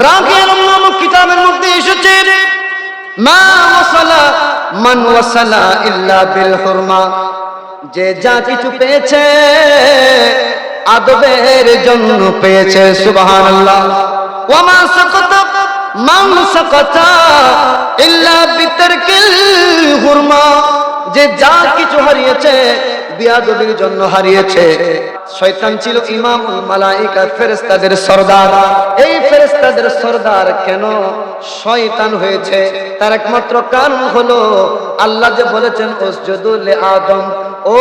রাগিয়ান নামক কিতাবের মধ্যে এসেছে মা ওয়াসালা মান ওয়াসালা ইল্লা বিল হুরমা, যে যা কিছু পেয়েছে আদবের জন্য পেয়েছে। সুবহানাল্লাহ। ওয়া মা সাকাতা মান সাকাতা ইল্লা বিতারকিল হুরমা, যে যা কিছু হারিয়েছে বিয়াদবির জন্য হারিয়েছে। শয়তান ছিল ইমামুল মালায়েকা, ফেরেশতাদের সরদার। এই ফেরেশতাদের সরদার কেন শয়তান হয়েছে? তার একমাত্র কারণ হলো আল্লাহ যে বলেছেন উসজুদু লি আদম, ও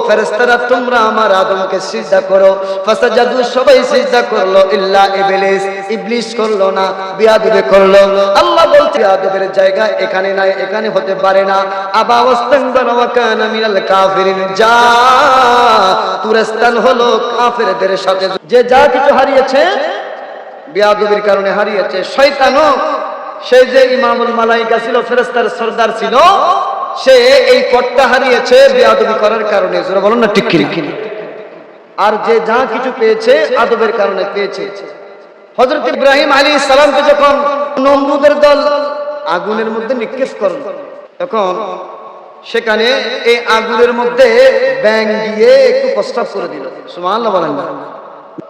ফেরেশতারা তোমরা আমার আদমকে সিজদা করো। ফাসাজাদু, সবাই সিজদা করলো ইল্লা ইবলিস, ইবলিস করলো না, বিয়াদবি করলো। আল্লাহ বলতে বিয়াদবের জায়গা এখানে নাই, এখানে হতে পারে না। আবা ওয়াস্তাকবারা ওয়া কানা মিনাল কাফিরিন, যা তুরস্তান হলো কাফেরদের সাথে। যে যা কিছু হারিয়েছে বিয়াদবির কারণে হারিয়েছে। শয়তানও সেই যে ইমামুল মালায়েকা ছিল, ফেরেশতার সরদার ছিল, সে এই পথটা হারিয়েছে বিয়াদবি করার কারণে। জোরে বলুন না ঠিক কিনা? আর যে যা কিছু পেয়েছে আদবের কারণে পেয়েছে। হযরত ইব্রাহিম আলাইহিস সালামকে যখন নমরুদের দল আগুনের মধ্যে নিক্ষেপ করল, তখন সেখানে এই আগুনের মধ্যে ব্যাঙ দিয়ে একটু প্রস্তাব করে দিল। সুবহানাল্লাহ বলেন না?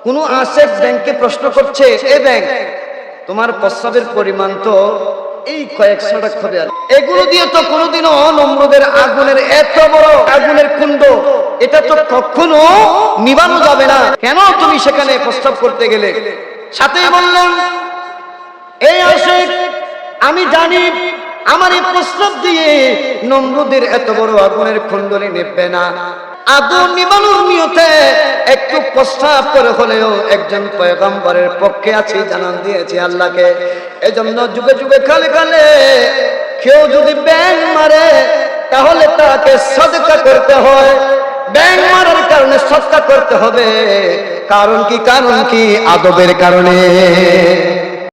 কোন আশেক ব্যাঙকে প্রশ্ন করছে, এ ব্যাঙ তোমার প্রস্তাবের পরিমাণ তো এই কয়েকশো টাকা হবে, এগুলো দিয়ে তো কোনোদিনও নমরুদের আগুনের এত বড় আগুনের কুণ্ড এটা তো কখনো নিভানো যাবে না, কেন তুমি সেখানে প্রস্তাব করতে গেলে? সাথে বললেন, এই আশেক আমি জানি আমার এই প্রস্তাব দিয়ে নমরুদের এত বড় আগুনের কুণ্ডলি নিভবে না। আগুন নিবানোর নিয়তে একটু প্রস্তাব করে হলেও একজন পয়গম্বরের পক্ষে আছি জানান দিয়েছি আল্লাহকে। এজন্য যুগে যুগে কালে কালে কেউ যদি ব্যাঙ মারে তাহলে তাকে সদকা করতে হয়। ব্যাঙ মারার কারণে সদকা করতে হবে। কারণ কি? কারণ কি? আদবের কারণে।